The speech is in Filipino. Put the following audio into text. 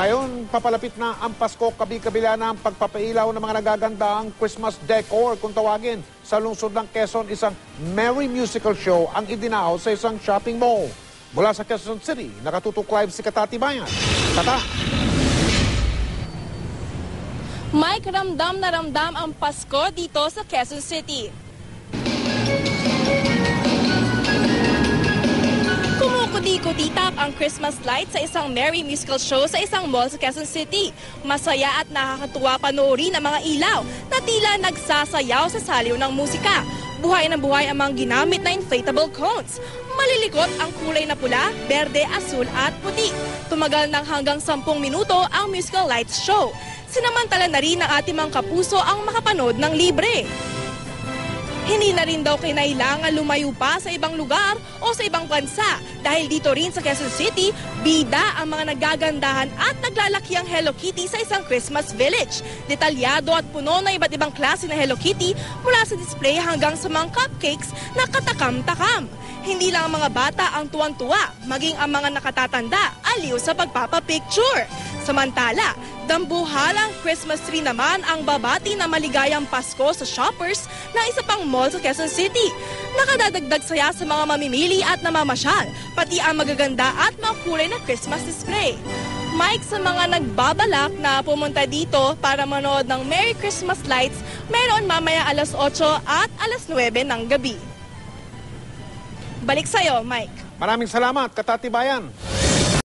Ngayon, papalapit na ang Pasko, kabi-kabila na ang pagpapailaw ng mga nagagandang Christmas decor kung tawagin. Sa lungsod ng Quezon, isang merry musical show ang idinao sa isang shopping mall. Mula sa Quezon City, nakatutok live si Katati Bayan. Tata! Mike, ramdam na ramdam ang Pasko dito sa Quezon City. Kumukuti-kutitap ang Christmas light sa isang merry musical show sa isang mall sa Quezon City. Masaya at nakakatuwa panoorin ang mga ilaw na tila nagsasayaw sa saliw ng musika. Buhay na buhay ang mga ginamit na inflatable cones. Malilikot ang kulay na pula, berde, asul at puti. Tumagal ng hanggang 10 minuto ang musical lights show. Sinamantala na rin ng ating mga kapuso ang makapanood ng libre. Hindi na rin daw kinailangan lumayo pa sa ibang lugar o sa ibang bansa dahil dito rin sa Quezon City, bida ang mga nagagandahan at naglalaki ang Hello Kitty sa isang Christmas village. Detalyado at puno na iba't ibang klase na Hello Kitty mula sa display hanggang sa mga cupcakes na katakam-takam. Hindi lang ang mga bata ang tuwang-tuwa, maging ang mga nakatatanda aliw sa pagpapapicture. Samantala, dambuhalang Christmas tree naman ang babati na maligayang Pasko sa shoppers ng isa pang mall sa Quezon City. Nakadadagdag saya sa mga mamimili at namamasyal, pati ang magaganda at makulay na Christmas display. Mike, sa mga nagbabalak na pumunta dito para manood ng Merry Christmas lights, meron mamaya alas 8 at alas 9 ng gabi. Balik sa'yo, Mike. Maraming salamat, Katati Bayan.